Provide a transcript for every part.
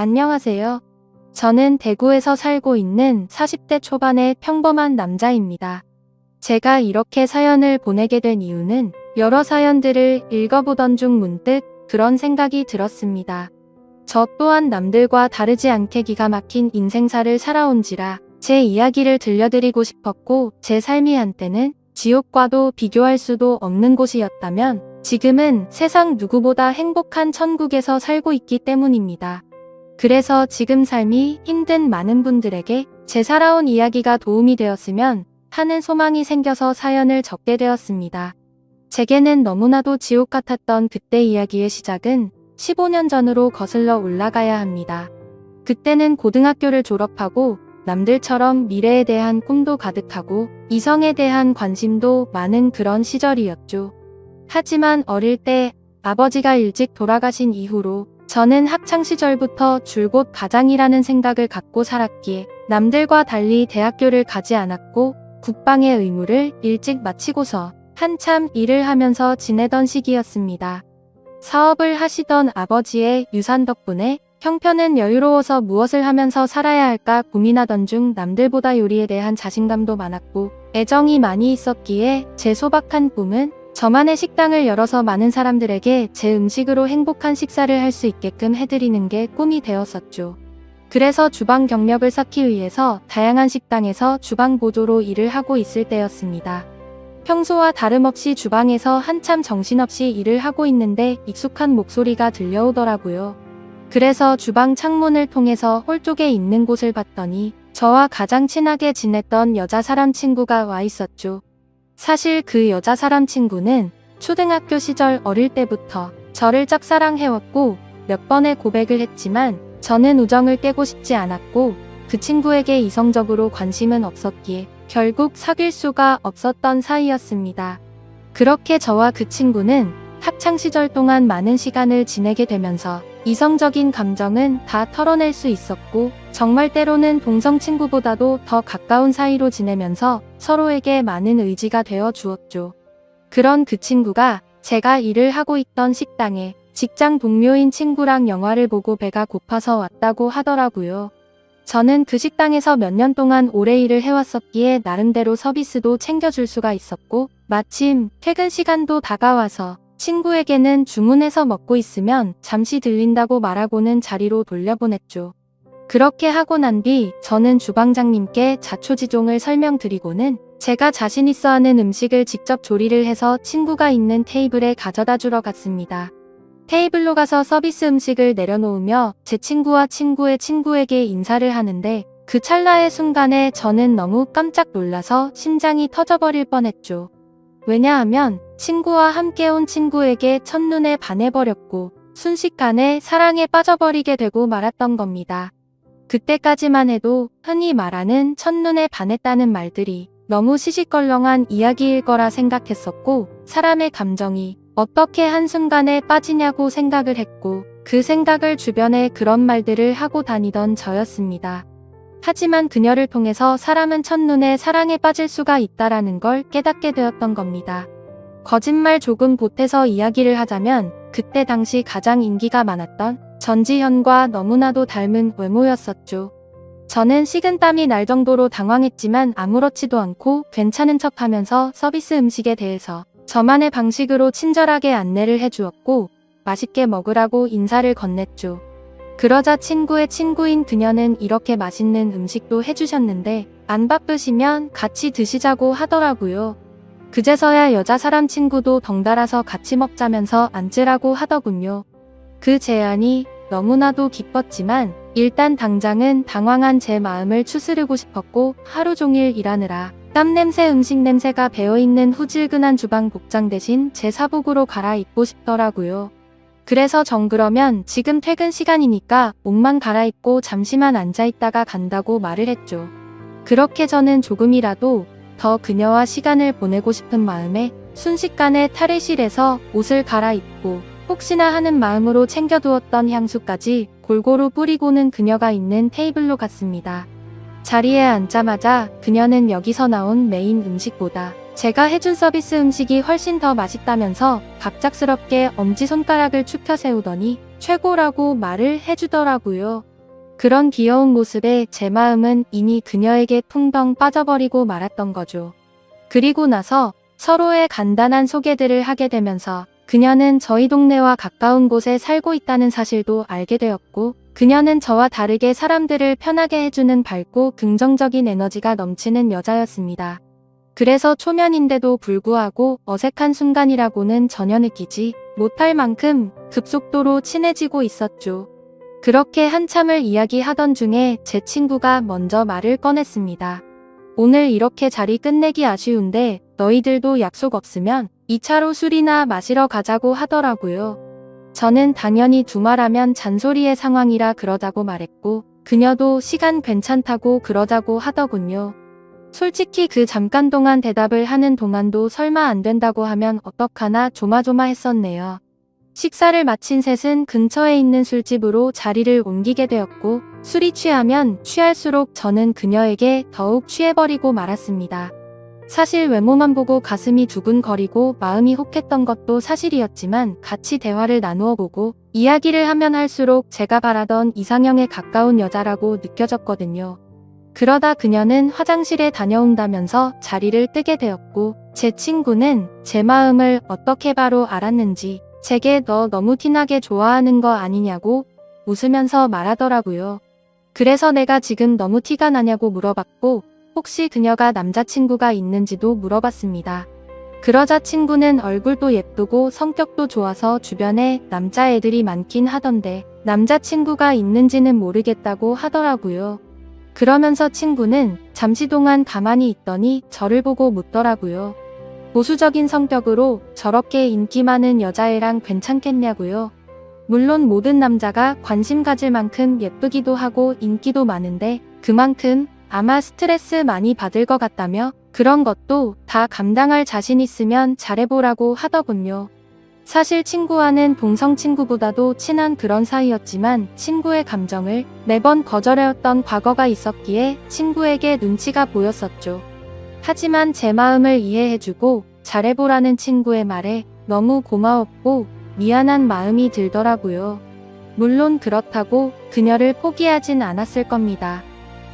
안녕하세요. 저는 대구에서 살고 있는 40대 초반의 평범한 남자입니다. 제가 이렇게 사연을 보내게 된 이유는 여러 사연들을 읽어보던 중 문득 그런 생각이 들었습니다. 저 또한 남들과 다르지 않게 기가 막힌 인생사를 살아온지라 제 이야기를 들려드리고 싶었고, 제 삶이 한때는 지옥과도 비교할 수도 없는 곳이었다면 지금은 세상 누구보다 행복한 천국에서 살고 있기 때문입니다. 그래서 지금 삶이 힘든 많은 분들에게 제 살아온 이야기가 도움이 되었으면 하는 소망이 생겨서 사연을 적게 되었습니다. 제게는 너무나도 지옥 같았던 그때 이야기의 시작은 15년 전으로 거슬러 올라가야 합니다. 그때는 고등학교를 졸업하고 남들처럼 미래에 대한 꿈도 가득하고 이성에 대한 관심도 많은 그런 시절이었죠. 하지만 어릴 때 아버지가 일찍 돌아가신 이후로 저는 학창시절부터 줄곧 가장이라는 생각을 갖고 살았기에 남들과 달리 대학교를 가지 않았고 국방의 의무를 일찍 마치고서 한참 일을 하면서 지내던 시기였습니다. 사업을 하시던 아버지의 유산 덕분에 형편은 여유로워서 무엇을 하면서 살아야 할까 고민하던 중 남들보다 요리에 대한 자신감도 많았고 애정이 많이 있었기에 제 소박한 꿈은 저만의 식당을 열어서 많은 사람들에게 제 음식으로 행복한 식사를 할 수 있게끔 해드리는 게 꿈이 되었었죠. 그래서 주방 경력을 쌓기 위해서 다양한 식당에서 주방 보조로 일을 하고 있을 때였습니다. 평소와 다름없이 주방에서 한참 정신없이 일을 하고 있는데 익숙한 목소리가 들려오더라고요. 그래서 주방 창문을 통해서 홀 쪽에 있는 곳을 봤더니 저와 가장 친하게 지냈던 여자 사람 친구가 와 있었죠. 사실 그 여자 사람 친구는 초등학교 시절 어릴 때부터 저를 짝사랑해왔고 몇 번의 고백을 했지만 저는 우정을 깨고 싶지 않았고 그 친구에게 이성적으로 관심은 없었기에 결국 사귈 수가 없었던 사이였습니다. 그렇게 저와 그 친구는 학창시절 동안 많은 시간을 지내게 되면서 이성적인 감정은 다 털어낼 수 있었고 정말 때로는 동성 친구보다도 더 가까운 사이로 지내면서 서로에게 많은 의지가 되어 주었죠. 그런 그 친구가 제가 일을 하고 있던 식당에 직장 동료인 친구랑 영화를 보고 배가 고파서 왔다고 하더라고요. 저는 그 식당에서 몇 년 동안 오래 일을 해왔었기에 나름대로 서비스도 챙겨줄 수가 있었고 마침 퇴근 시간도 다가와서 친구에게는 주문해서 먹고 있으면 잠시 들린다고 말하고는 자리로 돌려보냈죠. 그렇게 하고 난 뒤 저는 주방장님께 자초지종을 설명드리고는 제가 자신 있어 하는 음식을 직접 조리를 해서 친구가 있는 테이블에 가져다 주러 갔습니다. 테이블로 가서 서비스 음식을 내려놓으며 제 친구와 친구의 친구에게 인사를 하는데 그 찰나의 순간에 저는 너무 깜짝 놀라서 심장이 터져버릴 뻔했죠. 왜냐하면 친구와 함께 온 친구에게 첫눈에 반해버렸고 순식간에 사랑에 빠져버리게 되고 말았던 겁니다. 그때까지만 해도 흔히 말하는 첫눈에 반했다는 말들이 너무 시시껄렁한 이야기일 거라 생각했었고 사람의 감정이 어떻게 한순간에 빠지냐고 생각을 했고 그 생각을 주변에 그런 말들을 하고 다니던 저였습니다. 하지만 그녀를 통해서 사람은 첫눈에 사랑에 빠질 수가 있다라는 걸 깨닫게 되었던 겁니다. 거짓말 조금 보태서 이야기를 하자면 그때 당시 가장 인기가 많았던 전지현과 너무나도 닮은 외모였었죠. 저는 식은땀이 날 정도로 당황했지만 아무렇지도 않고 괜찮은 척하면서 서비스 음식에 대해서 저만의 방식으로 친절하게 안내를 해주었고 맛있게 먹으라고 인사를 건넸죠. 그러자 친구의 친구인 그녀는 이렇게 맛있는 음식도 해주셨는데 안 바쁘시면 같이 드시자고 하더라고요. 그제서야 여자 사람 친구도 덩달아서 같이 먹자면서 앉으라고 하더군요. 그 제안이 너무나도 기뻤지만 일단 당장은 당황한 제 마음을 추스르고 싶었고 하루 종일 일하느라 땀냄새 음식 냄새가 배어있는 후질근한 주방 복장 대신 제 사복으로 갈아입고 싶더라고요. 그래서 정 그러면 지금 퇴근 시간이니까 옷만 갈아입고 잠시만 앉아있다가 간다고 말을 했죠. 그렇게 저는 조금이라도 더 그녀와 시간을 보내고 싶은 마음에 순식간에 탈의실에서 옷을 갈아입고 혹시나 하는 마음으로 챙겨두었던 향수까지 골고루 뿌리고는 그녀가 있는 테이블로 갔습니다. 자리에 앉자마자 그녀는 여기서 나온 메인 음식보다 제가 해준 서비스 음식이 훨씬 더 맛있다면서 갑작스럽게 엄지손가락을 축혀 세우더니 최고라고 말을 해주더라고요. 그런 귀여운 모습에 제 마음은 이미 그녀에게 풍덩 빠져버리고 말았던 거죠. 그리고 나서 서로의 간단한 소개들을 하게 되면서 그녀는 저희 동네와 가까운 곳에 살고 있다는 사실도 알게 되었고, 그녀는 저와 다르게 사람들을 편하게 해주는 밝고 긍정적인 에너지가 넘치는 여자였습니다. 그래서 초면인데도 불구하고 어색한 순간이라고는 전혀 느끼지 못할 만큼 급속도로 친해지고 있었죠. 그렇게 한참을 이야기하던 중에 제 친구가 먼저 말을 꺼냈습니다. 오늘 이렇게 자리 끝내기 아쉬운데 너희들도 약속 없으면 2차로 술이나 마시러 가자고 하더라고요. 저는 당연히 두말하면 잔소리의 상황이라 그러자고 말했고, 그녀도 시간 괜찮다고 그러자고 하더군요. 솔직히 그 잠깐 동안 대답을 하는 동안도 설마 안 된다고 하면 어떡하나 조마조마했었네요. 식사를 마친 셋은 근처에 있는 술집으로 자리를 옮기게 되었고, 술이 취하면 취할수록 저는 그녀에게 더욱 취해버리고 말았습니다. 사실 외모만 보고 가슴이 두근거리고 마음이 혹했던 것도 사실이었지만, 같이 대화를 나누어 보고 이야기를 하면 할수록 제가 바라던 이상형에 가까운 여자라고 느껴졌거든요. 그러다 그녀는 화장실에 다녀온다면서 자리를 뜨게 되었고, 제 친구는 제 마음을 어떻게 바로 알았는지 제게 너 너무 티나게 좋아하는 거 아니냐고 웃으면서 말하더라고요. 그래서 내가 지금 너무 티가 나냐고 물어봤고, 혹시 그녀가 남자친구가 있는지도 물어봤습니다. 그러자 친구는 얼굴도 예쁘고 성격도 좋아서 주변에 남자애들이 많긴 하던데 남자친구가 있는지는 모르겠다고 하더라고요. 그러면서 친구는 잠시 동안 가만히 있더니 저를 보고 묻더라고요. 보수적인 성격으로 저렇게 인기 많은 여자애랑 괜찮겠냐고요. 물론 모든 남자가 관심 가질 만큼 예쁘기도 하고 인기도 많은데 그만큼 아마 스트레스 많이 받을 것 같다며 그런 것도 다 감당할 자신 있으면 잘해보라고 하더군요. 사실 친구와는 동성 친구보다도 친한 그런 사이였지만 친구의 감정을 매번 거절해왔던 과거가 있었기에 친구에게 눈치가 보였었죠. 하지만 제 마음을 이해해주고 잘해보라는 친구의 말에 너무 고마웠고 미안한 마음이 들더라고요. 물론 그렇다고 그녀를 포기하진 않았을 겁니다.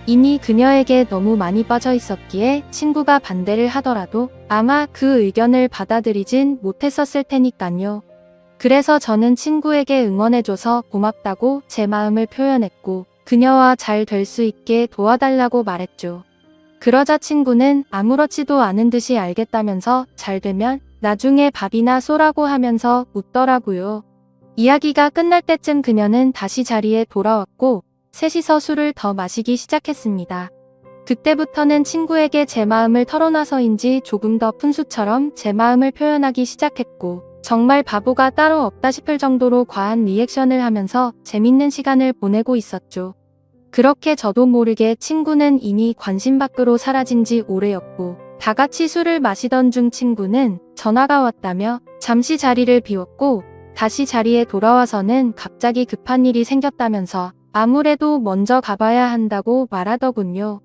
이미 그녀에게 너무 많이 빠져 있었기에 친구가 반대를 하더라도 아마 그 의견을 받아들이진 못했었을 테니깐요. 그래서 저는 친구에게 응원해줘서 고맙다고 제 마음을 표현했고 그녀와 잘 될 수 있게 도와달라고 말했죠. 그러자 친구는 아무렇지도 않은 듯이 알겠다면서 잘 되면 나중에 밥이나 쏘라고 하면서 웃더라고요. 이야기가 끝날 때쯤 그녀는 다시 자리에 돌아왔고 셋이서 술을 더 마시기 시작했습니다. 그때부터는 친구에게 제 마음을 털어놔서인지 조금 더 푼수처럼 제 마음을 표현하기 시작했고 정말 바보가 따로 없다 싶을 정도로 과한 리액션을 하면서 재밌는 시간을 보내고 있었죠. 그렇게 저도 모르게 친구는 이미 관심 밖으로 사라진 지 오래였고 다 같이 술을 마시던 중 친구는 전화가 왔다며 잠시 자리를 비웠고 다시 자리에 돌아와서는 갑자기 급한 일이 생겼다면서 아무래도 먼저 가봐야 한다고 말하더군요.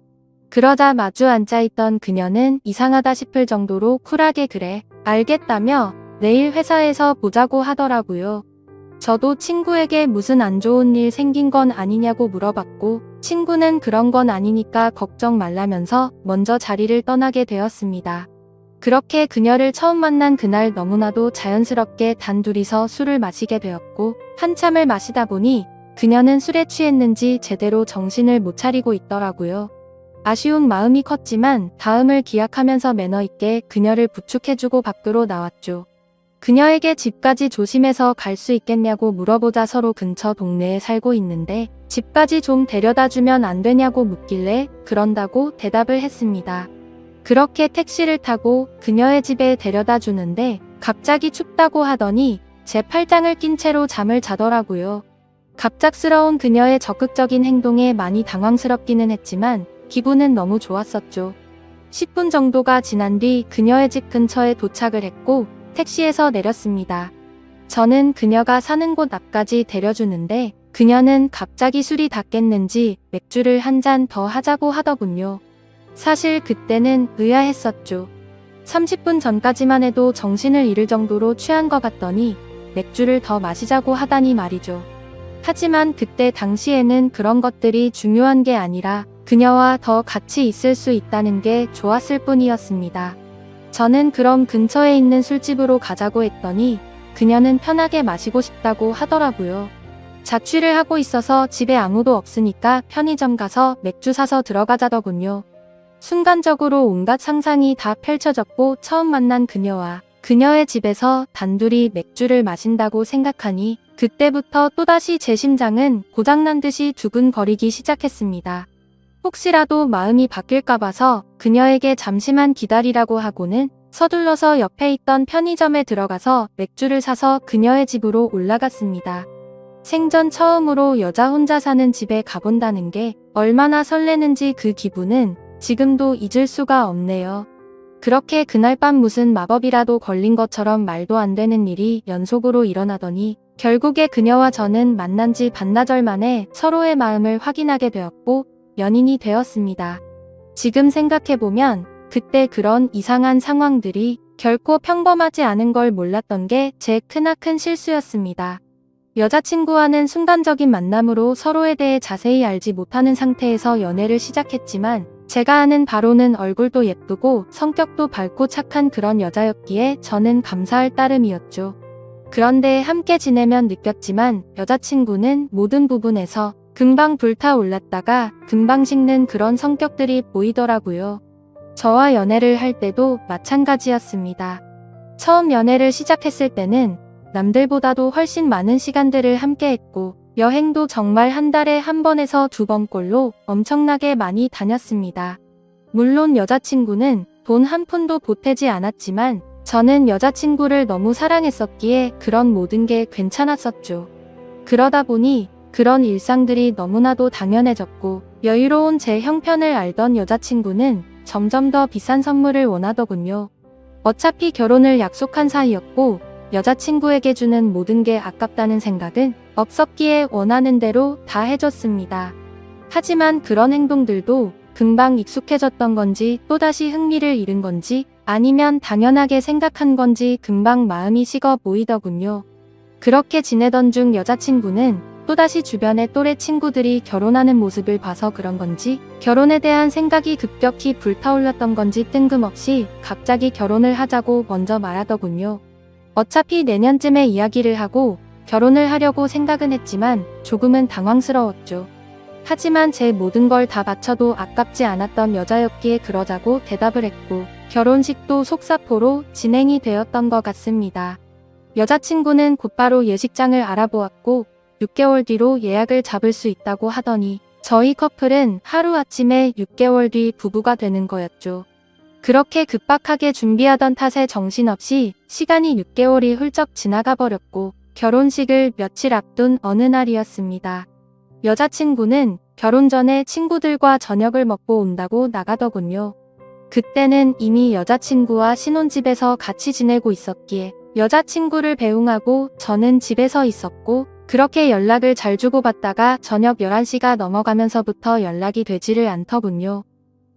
그러자 마주 앉아있던 그녀는 이상하다 싶을 정도로 쿨하게 그래, 알겠다며 내일 회사에서 보자고 하더라고요. 저도 친구에게 무슨 안 좋은 일 생긴 건 아니냐고 물어봤고 친구는 그런 건 아니니까 걱정 말라면서 먼저 자리를 떠나게 되었습니다. 그렇게 그녀를 처음 만난 그날 너무나도 자연스럽게 단둘이서 술을 마시게 되었고 한참을 마시다 보니 그녀는 술에 취했는지 제대로 정신을 못 차리고 있더라고요. 아쉬운 마음이 컸지만 다음을 기약하면서 매너 있게 그녀를 부축해주고 밖으로 나왔죠. 그녀에게 집까지 조심해서 갈 수 있겠냐고 물어보자 서로 근처 동네에 살고 있는데 집까지 좀 데려다주면 안 되냐고 묻길래 그런다고 대답을 했습니다. 그렇게 택시를 타고 그녀의 집에 데려다 주는데 갑자기 춥다고 하더니 제 팔짱을 낀 채로 잠을 자더라고요. 갑작스러운 그녀의 적극적인 행동에 많이 당황스럽기는 했지만 기분은 너무 좋았었죠. 10분 정도가 지난 뒤 그녀의 집 근처에 도착을 했고 택시에서 내렸습니다. 저는 그녀가 사는 곳 앞까지 데려주는데 그녀는 갑자기 술이 다 깼는지 맥주를 한 잔 더 하자고 하더군요. 사실 그때는 의아했었죠. 30분 전까지만 해도 정신을 잃을 정도로 취한 것 같더니 맥주를 더 마시자고 하다니 말이죠. 하지만 그때 당시에는 그런 것들이 중요한 게 아니라 그녀와 더 같이 있을 수 있다는 게 좋았을 뿐이었습니다. 저는 그럼 근처에 있는 술집으로 가자고 했더니 그녀는 편하게 마시고 싶다고 하더라고요. 자취를 하고 있어서 집에 아무도 없으니까 편의점 가서 맥주 사서 들어가자더군요. 순간적으로 온갖 상상이 다 펼쳐졌고 처음 만난 그녀와 그녀의 집에서 단둘이 맥주를 마신다고 생각하니 그때부터 또다시 제 심장은 고장난 듯이 두근거리기 시작했습니다. 혹시라도 마음이 바뀔까 봐서 그녀에게 잠시만 기다리라고 하고는 서둘러서 옆에 있던 편의점에 들어가서 맥주를 사서 그녀의 집으로 올라갔습니다. 생전 처음으로 여자 혼자 사는 집에 가본다는 게 얼마나 설레는지 그 기분은 지금도 잊을 수가 없네요. 그렇게 그날 밤 무슨 마법이라도 걸린 것처럼 말도 안 되는 일이 연속으로 일어나더니 결국에 그녀와 저는 만난 지 반나절 만에 서로의 마음을 확인하게 되었고 연인이 되었습니다. 지금 생각해보면 그때 그런 이상한 상황들이 결코 평범하지 않은 걸 몰랐던 게 제 크나큰 실수였습니다. 여자친구와는 순간적인 만남으로 서로에 대해 자세히 알지 못하는 상태에서 연애를 시작했지만 제가 아는 바로는 얼굴도 예쁘고 성격도 밝고 착한 그런 여자였기에 저는 감사할 따름이었죠. 그런데 함께 지내면 느꼈지만 여자친구는 모든 부분에서 금방 불타올랐다가 금방 식는 그런 성격들이 보이더라고요. 저와 연애를 할 때도 마찬가지였습니다. 처음 연애를 시작했을 때는 남들보다도 훨씬 많은 시간들을 함께 했고 여행도 정말 한 달에 한 번에서 두 번꼴로 엄청나게 많이 다녔습니다. 물론 여자친구는 돈 한 푼도 보태지 않았지만 저는 여자친구를 너무 사랑했었기에 그런 모든 게 괜찮았었죠. 그러다 보니 그런 일상들이 너무나도 당연해졌고 여유로운 제 형편을 알던 여자친구는 점점 더 비싼 선물을 원하더군요. 어차피 결혼을 약속한 사이였고 여자친구에게 주는 모든 게 아깝다는 생각은 없었기에 원하는 대로 다 해줬습니다. 하지만 그런 행동들도 금방 익숙해졌던 건지 또다시 흥미를 잃은 건지 아니면 당연하게 생각한 건지 금방 마음이 식어 보이더군요. 그렇게 지내던 중 여자친구는 또다시 주변의 또래 친구들이 결혼하는 모습을 봐서 그런 건지 결혼에 대한 생각이 급격히 불타올랐던 건지 뜬금없이 갑자기 결혼을 하자고 먼저 말하더군요. 어차피 내년쯤에 이야기를 하고 결혼을 하려고 생각은 했지만 조금은 당황스러웠죠. 하지만 제 모든 걸 다 바쳐도 아깝지 않았던 여자였기에 그러자고 대답을 했고 결혼식도 속사포로 진행이 되었던 것 같습니다. 여자친구는 곧바로 예식장을 알아보았고 6개월 뒤로 예약을 잡을 수 있다고 하더니 저희 커플은 하루아침에 6개월 뒤 부부가 되는 거였죠. 그렇게 급박하게 준비하던 탓에 정신없이 시간이 6개월이 훌쩍 지나가 버렸고 결혼식을 며칠 앞둔 어느 날이었습니다. 여자친구는 결혼 전에 친구들과 저녁을 먹고 온다고 나가더군요. 그때는 이미 여자친구와 신혼집에서 같이 지내고 있었기에 여자친구를 배웅하고 저는 집에서 있었고 그렇게 연락을 잘 주고받다가 저녁 11시가 넘어가면서부터 연락이 되지를 않더군요.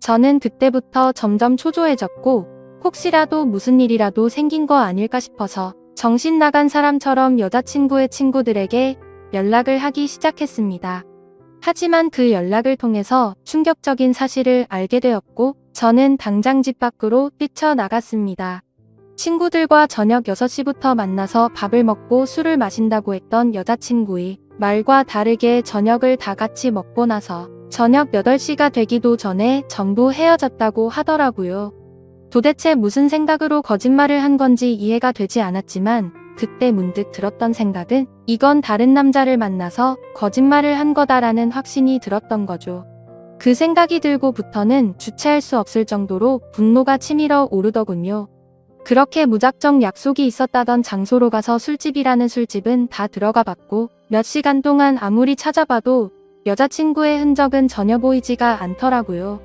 저는 그때부터 점점 초조해졌고 혹시라도 무슨 일이라도 생긴 거 아닐까 싶어서 정신 나간 사람처럼 여자친구의 친구들에게 연락을 하기 시작했습니다. 하지만 그 연락을 통해서 충격적인 사실을 알게 되었고 저는 당장 집 밖으로 뛰쳐나갔습니다. 친구들과 저녁 6시부터 만나서 밥을 먹고 술을 마신다고 했던 여자친구의 말과 다르게 저녁을 다 같이 먹고 나서 저녁 8시가 되기도 전에 전부 헤어졌다고 하더라고요. 도대체 무슨 생각으로 거짓말을 한 건지 이해가 되지 않았지만 그때 문득 들었던 생각은 이건 다른 남자를 만나서 거짓말을 한 거다라는 확신이 들었던 거죠. 그 생각이 들고부터는 주체할 수 없을 정도로 분노가 치밀어 오르더군요. 그렇게 무작정 약속이 있었다던 장소로 가서 술집이라는 술집은 다 들어가 봤고 몇 시간 동안 아무리 찾아봐도 여자친구의 흔적은 전혀 보이지가 않더라고요.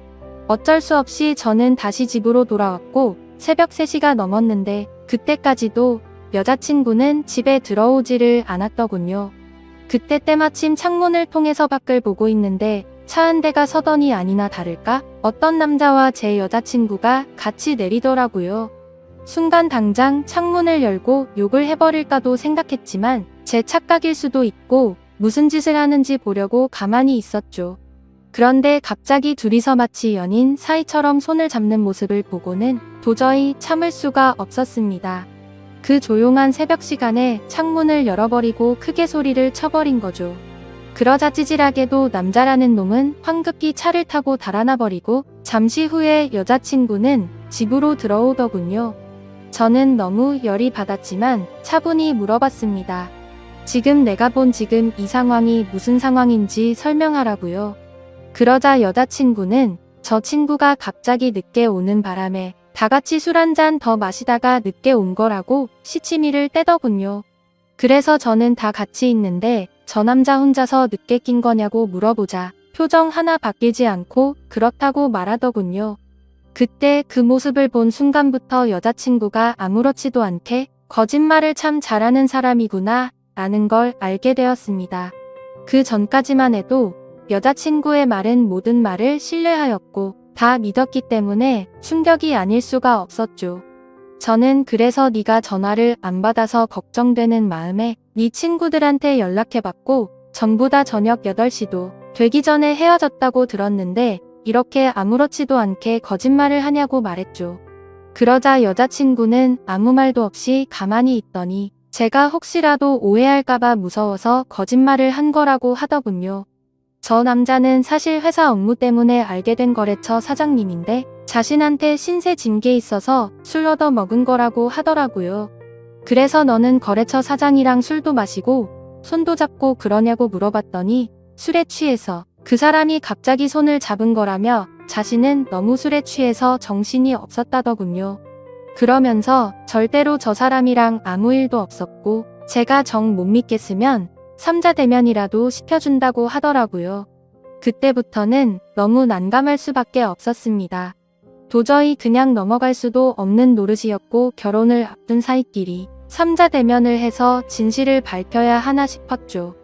어쩔 수 없이 저는 다시 집으로 돌아왔고 새벽 3시가 넘었는데 그때까지도 여자친구는 집에 들어오지를 않았더군요. 그때 때마침 창문을 통해서 밖을 보고 있는데 차 한 대가 서더니 아니나 다를까 어떤 남자와 제 여자친구가 같이 내리더라고요. 순간 당장 창문을 열고 욕을 해버릴까도 생각했지만 제 착각일 수도 있고 무슨 짓을 하는지 보려고 가만히 있었죠. 그런데 갑자기 둘이서 마치 연인 사이처럼 손을 잡는 모습을 보고는 도저히 참을 수가 없었습니다. 그 조용한 새벽 시간에 창문을 열어버리고 크게 소리를 쳐버린 거죠. 그러자 찌질하게도 남자라는 놈은 황급히 차를 타고 달아나버리고 잠시 후에 여자친구는 집으로 들어오더군요. 저는 너무 열이 받았지만 차분히 물어봤습니다. 지금 내가 본 지금 이 상황이 무슨 상황인지 설명하라고요. 그러자 여자친구는 저 친구가 갑자기 늦게 오는 바람에 다 같이 술 한 잔 더 마시다가 늦게 온 거라고 시치미를 떼더군요. 그래서 저는 다 같이 있는데 저 남자 혼자서 늦게 낀 거냐고 물어보자 표정 하나 바뀌지 않고 그렇다고 말하더군요. 그때 그 모습을 본 순간부터 여자친구가 아무렇지도 않게 거짓말을 참 잘하는 사람이구나 라는 걸 알게 되었습니다. 그 전까지만 해도 여자친구의 말은 모든 말을 신뢰하였고 다 믿었기 때문에 충격이 아닐 수가 없었죠. 저는 그래서 네가 전화를 안 받아서 걱정되는 마음에 네 친구들한테 연락해봤고 전부 다 저녁 8시도 되기 전에 헤어졌다고 들었는데 이렇게 아무렇지도 않게 거짓말을 하냐고 말했죠. 그러자 여자친구는 아무 말도 없이 가만히 있더니 제가 혹시라도 오해할까봐 무서워서 거짓말을 한 거라고 하더군요. 저 남자는 사실 회사 업무 때문에 알게 된 거래처 사장님인데 자신한테 신세 진 게 있어서 술 얻어 먹은 거라고 하더라고요. 그래서 너는 거래처 사장이랑 술도 마시고 손도 잡고 그러냐고 물어봤더니 술에 취해서 그 사람이 갑자기 손을 잡은 거라며 자신은 너무 술에 취해서 정신이 없었다더군요. 그러면서 절대로 저 사람이랑 아무 일도 없었고 제가 정 못 믿겠으면 삼자 대면이라도 시켜준다고 하더라고요. 그때부터는 너무 난감할 수밖에 없었습니다. 도저히 그냥 넘어갈 수도 없는 노릇이었고 결혼을 앞둔 사이끼리 삼자 대면을 해서 진실을 밝혀야 하나 싶었죠.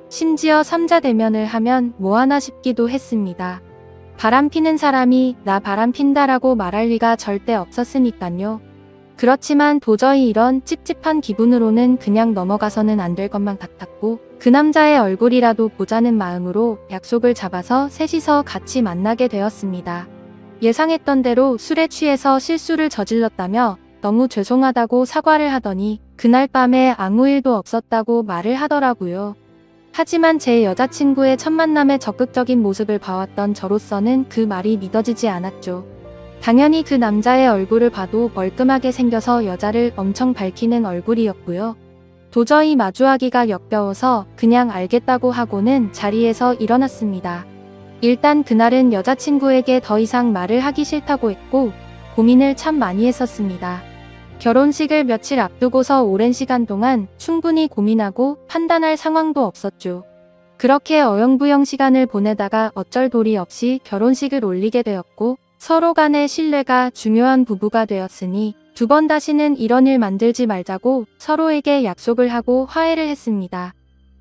심지어 삼자 대면을 하면 뭐 하나 싶기도 했습니다. 바람피는 사람이 나 바람핀다라고 말할 리가 절대 없었으니깐요. 그렇지만 도저히 이런 찝찝한 기분으로는 그냥 넘어가서는 안 될 것만 같았고 그 남자의 얼굴이라도 보자는 마음으로 약속을 잡아서 셋이서 같이 만나게 되었습니다. 예상했던 대로 술에 취해서 실수를 저질렀다며 너무 죄송하다고 사과를 하더니 그날 밤에 아무 일도 없었다고 말을 하더라고요. 하지만 제 여자친구의 첫 만남의 적극적인 모습을 봐왔던 저로서는 그 말이 믿어지지 않았죠. 당연히 그 남자의 얼굴을 봐도 멀끔하게 생겨서 여자를 엄청 밝히는 얼굴이었고요. 도저히 마주하기가 역겨워서 그냥 알겠다고 하고는 자리에서 일어났습니다. 일단 그날은 여자친구에게 더 이상 말을 하기 싫다고 했고 고민을 참 많이 했었습니다. 결혼식을 며칠 앞두고서 오랜 시간 동안 충분히 고민하고 판단할 상황도 없었죠. 그렇게 어영부영 시간을 보내다가 어쩔 도리 없이 결혼식을 올리게 되었고 서로 간의 신뢰가 중요한 부부가 되었으니 두 번 다시는 이런 일 만들지 말자고 서로에게 약속을 하고 화해를 했습니다.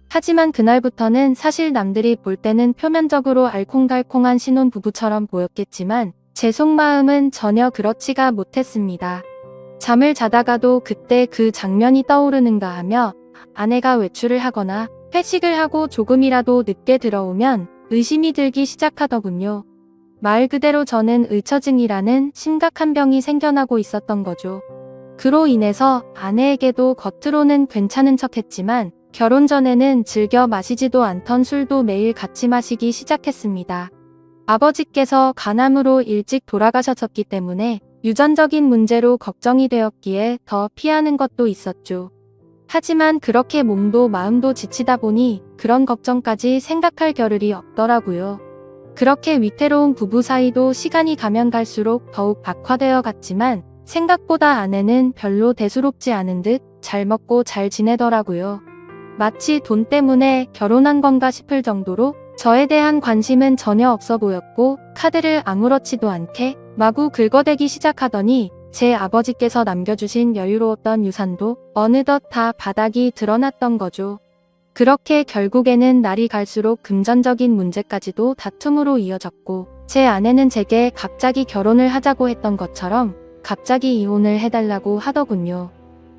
하지만 그날부터는 사실 남들이 볼 때는 표면적으로 알콩달콩한 신혼부부처럼 보였겠지만 제 속마음은 전혀 그렇지가 못했습니다. 잠을 자다가도 그때 그 장면이 떠오르는가 하며 아내가 외출을 하거나 회식을 하고 조금이라도 늦게 들어오면 의심이 들기 시작하더군요. 말 그대로 저는 의처증이라는 심각한 병이 생겨나고 있었던 거죠. 그로 인해서 아내에게도 겉으로는 괜찮은 척했지만 결혼 전에는 즐겨 마시지도 않던 술도 매일 같이 마시기 시작했습니다. 아버지께서 간암으로 일찍 돌아가셨기 때문에 유전적인 문제로 걱정이 되었기에 더 피하는 것도 있었죠. 하지만 그렇게 몸도 마음도 지치다 보니 그런 걱정까지 생각할 겨를이 없더라고요. 그렇게 위태로운 부부 사이도 시간이 가면 갈수록 더욱 악화되어 갔지만 생각보다 아내는 별로 대수롭지 않은 듯 잘 먹고 잘 지내더라고요. 마치 돈 때문에 결혼한 건가 싶을 정도로 저에 대한 관심은 전혀 없어 보였고 카드를 아무렇지도 않게 마구 긁어대기 시작하더니 제 아버지께서 남겨주신 여유로웠던 유산도 어느덧 다 바닥이 드러났던 거죠. 그렇게 결국에는 날이 갈수록 금전적인 문제까지도 다툼으로 이어졌고 제 아내는 제게 갑자기 결혼을 하자고 했던 것처럼 갑자기 이혼을 해달라고 하더군요.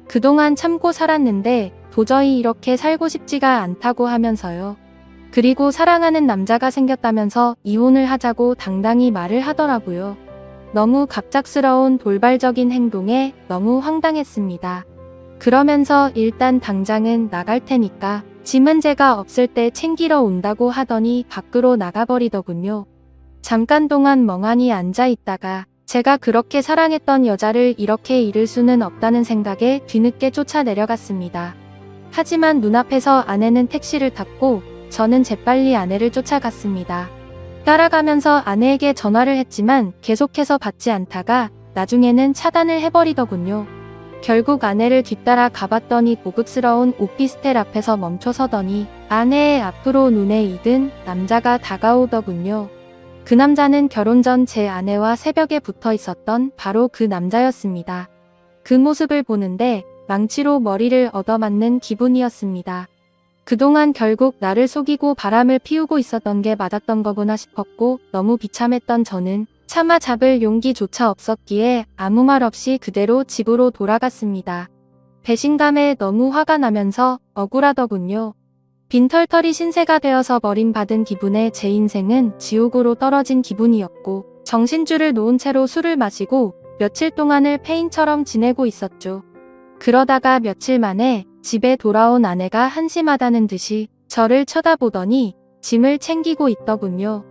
그동안 참고 살았는데 도저히 이렇게 살고 싶지가 않다고 하면서요. 그리고 사랑하는 남자가 생겼다면서 이혼을 하자고 당당히 말을 하더라고요. 너무 갑작스러운 돌발적인 행동에 너무 황당했습니다. 그러면서 일단 당장은 나갈 테니까 짐은 제가 없을 때 챙기러 온다고 하더니 밖으로 나가버리더군요. 잠깐 동안 멍하니 앉아 있다가 제가 그렇게 사랑했던 여자를 이렇게 잃을 수는 없다는 생각에 뒤늦게 쫓아 내려갔습니다. 하지만 눈앞에서 아내는 택시를 탔고 저는 재빨리 아내를 쫓아갔습니다. 따라가면서 아내에게 전화를 했지만 계속해서 받지 않다가 나중에는 차단을 해버리더군요. 결국 아내를 뒤따라 가봤더니 고급스러운 오피스텔 앞에서 멈춰서더니 아내의 앞으로 눈에 익은 남자가 다가오더군요. 그 남자는 결혼 전 제 아내와 새벽에 붙어 있었던 바로 그 남자였습니다. 그 모습을 보는데 망치로 머리를 얻어맞는 기분이었습니다. 그동안 결국 나를 속이고 바람을 피우고 있었던 게 맞았던 거구나 싶었고 너무 비참했던 저는 차마 잡을 용기조차 없었기에 아무 말 없이 그대로 집으로 돌아갔습니다. 배신감에 너무 화가 나면서 억울하더군요. 빈털터리 신세가 되어서 버림받은 기분에 제 인생은 지옥으로 떨어진 기분이었고 정신줄을 놓은 채로 술을 마시고 며칠 동안을 폐인처럼 지내고 있었죠. 그러다가 며칠 만에 집에 돌아온 아내가 한심하다는 듯이 저를 쳐다보더니 짐을 챙기고 있더군요.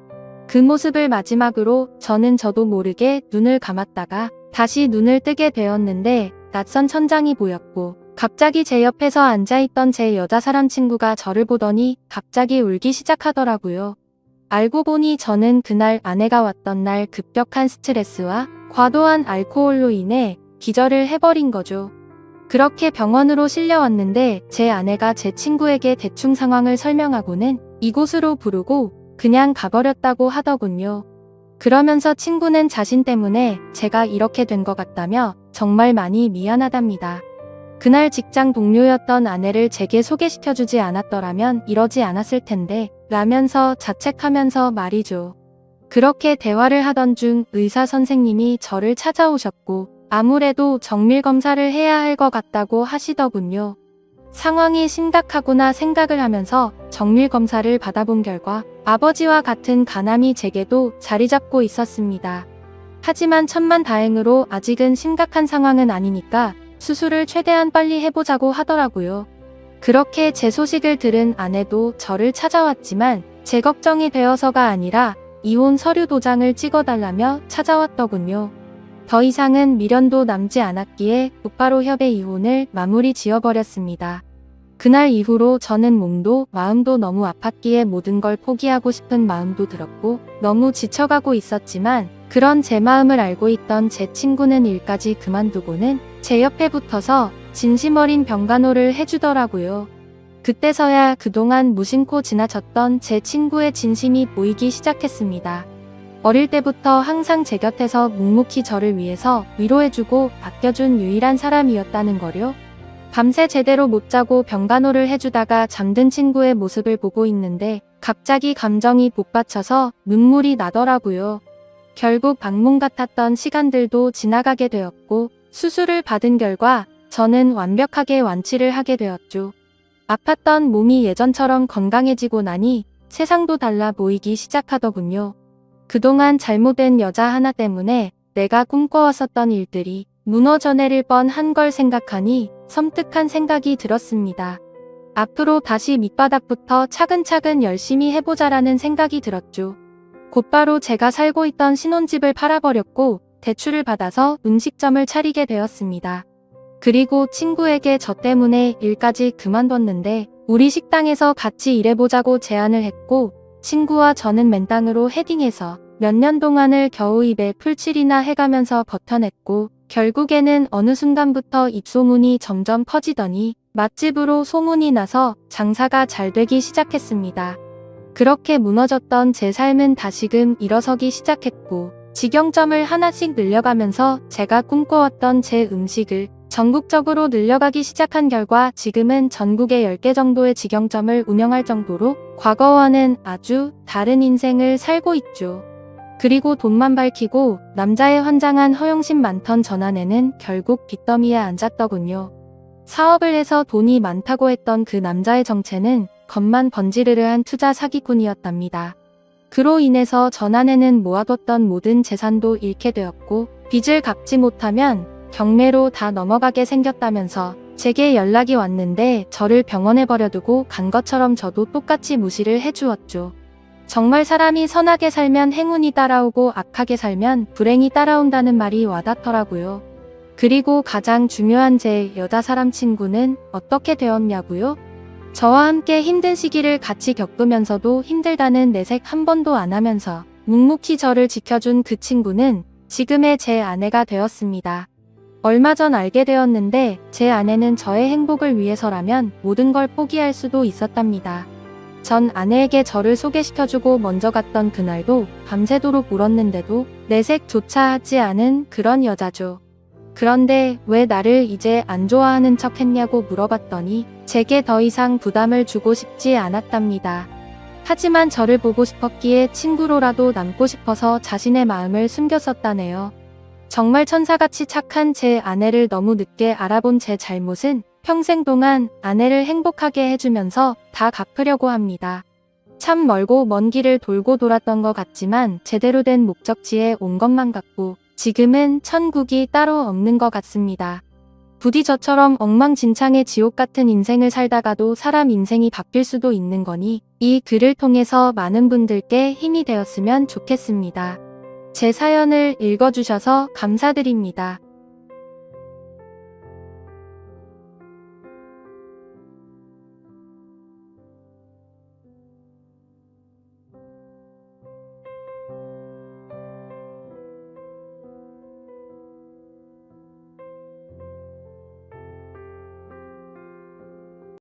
그 모습을 마지막으로 저는 저도 모르게 눈을 감았다가 다시 눈을 뜨게 되었는데 낯선 천장이 보였고 갑자기 제 옆에서 앉아있던 제 여자 사람 친구가 저를 보더니 갑자기 울기 시작하더라고요. 알고 보니 저는 그날 아내가 왔던 날 급격한 스트레스와 과도한 알코올로 인해 기절을 해버린 거죠. 그렇게 병원으로 실려왔는데 제 아내가 제 친구에게 대충 상황을 설명하고는 이곳으로 부르고 그냥 가버렸다고 하더군요. 그러면서 친구는 자신 때문에 제가 이렇게 된 것 같다며 정말 많이 미안하답니다. 그날 직장 동료였던 아내를 제게 소개시켜주지 않았더라면 이러지 않았을 텐데 라면서 자책하면서 말이죠. 그렇게 대화를 하던 중 의사 선생님이 저를 찾아오셨고 아무래도 정밀검사를 해야 할 것 같다고 하시더군요. 상황이 심각하구나 생각을 하면서 정밀검사를 받아본 결과 아버지와 같은 간암이 제게도 자리 잡고 있었습니다. 하지만 천만다행으로 아직은 심각한 상황은 아니니까 수술을 최대한 빨리 해보자고 하더라고요. 그렇게 제 소식을 들은 아내도 저를 찾아왔지만 제 걱정이 되어서가 아니라 이혼 서류 도장을 찍어달라며 찾아왔더군요. 더 이상은 미련도 남지 않았기에 곧바로 협의 이혼을 마무리 지어버렸습니다. 그날 이후로 저는 몸도 마음도 너무 아팠기에 모든 걸 포기하고 싶은 마음도 들었고 너무 지쳐가고 있었지만 그런 제 마음을 알고 있던 제 친구는 일까지 그만두고는 제 옆에 붙어서 진심 어린 병간호를 해주더라고요. 그때서야 그동안 무심코 지나쳤던 제 친구의 진심이 보이기 시작했습니다. 어릴 때부터 항상 제 곁에서 묵묵히 저를 위해서 위로해주고 아껴준 유일한 사람이었다는 거요. 밤새 제대로 못 자고 병간호를 해주다가 잠든 친구의 모습을 보고 있는데 갑자기 감정이 복받쳐서 눈물이 나더라고요. 결국 악몽 같았던 시간들도 지나가게 되었고 수술을 받은 결과 저는 완벽하게 완치를 하게 되었죠. 아팠던 몸이 예전처럼 건강해지고 나니 세상도 달라 보이기 시작하더군요. 그동안 잘못된 여자 하나 때문에 내가 꿈꿔왔었던 일들이 무너져 내릴 뻔한 걸 생각하니 섬뜩한 생각이 들었습니다. 앞으로 다시 밑바닥부터 차근차근 열심히 해보자라는 생각이 들었죠. 곧바로 제가 살고 있던 신혼집을 팔아버렸고 대출을 받아서 음식점을 차리게 되었습니다. 그리고 친구에게 저 때문에 일까지 그만뒀는데 우리 식당에서 같이 일해보자고 제안을 했고 친구와 저는 맨땅으로 헤딩해서 몇 년 동안을 겨우 입에 풀칠이나 해가면서 버텨냈고 결국에는 어느 순간부터 입소문이 점점 퍼지더니 맛집으로 소문이 나서 장사가 잘 되기 시작했습니다. 그렇게 무너졌던 제 삶은 다시금 일어서기 시작했고 직영점을 하나씩 늘려가면서 제가 꿈꿔왔던 제 음식을 전국적으로 늘려가기 시작한 결과 지금은 전국에 10개 정도의 직영점을 운영할 정도로 과거와는 아주 다른 인생을 살고 있죠. 그리고 돈만 밝히고 남자의 환장한 허영심 많던 전 아내는 결국 빚더미에 앉았더군요. 사업을 해서 돈이 많다고 했던 그 남자의 정체는 겉만 번지르르한 투자 사기꾼이었답니다. 그로 인해서 전 아내는 모아뒀던 모든 재산도 잃게 되었고 빚을 갚지 못하면 경매로 다 넘어가게 생겼다면서 제게 연락이 왔는데 저를 병원에 버려두고 간 것처럼 저도 똑같이 무시를 해주었죠. 정말 사람이 선하게 살면 행운이 따라오고 악하게 살면 불행이 따라온다는 말이 와닿더라고요. 그리고 가장 중요한 제 여자 사람 친구는 어떻게 되었냐고요? 저와 함께 힘든 시기를 같이 겪으면서도 힘들다는 내색 한 번도 안 하면서 묵묵히 저를 지켜준 그 친구는 지금의 제 아내가 되었습니다. 얼마 전 알게 되었는데 제 아내는 저의 행복을 위해서라면 모든 걸 포기할 수도 있었답니다. 전 아내에게 저를 소개시켜주고 먼저 갔던 그날도 밤새도록 울었는데도 내색조차 하지 않은 그런 여자죠. 그런데 왜 나를 이제 안 좋아하는 척 했냐고 물어봤더니 제게 더 이상 부담을 주고 싶지 않았답니다. 하지만 저를 보고 싶었기에 친구로라도 남고 싶어서 자신의 마음을 숨겼었다네요. 정말 천사같이 착한 제 아내를 너무 늦게 알아본 제 잘못은 평생 동안 아내를 행복하게 해주면서 다 갚으려고 합니다. 참 멀고 먼 길을 돌고 돌았던 것 같지만 제대로 된 목적지에 온 것만 같고 지금은 천국이 따로 없는 것 같습니다. 부디 저처럼 엉망진창의 지옥 같은 인생을 살다가도 사람 인생이 바뀔 수도 있는 거니 이 글을 통해서 많은 분들께 힘이 되었으면 좋겠습니다. 제 사연을 읽어주셔서 감사드립니다.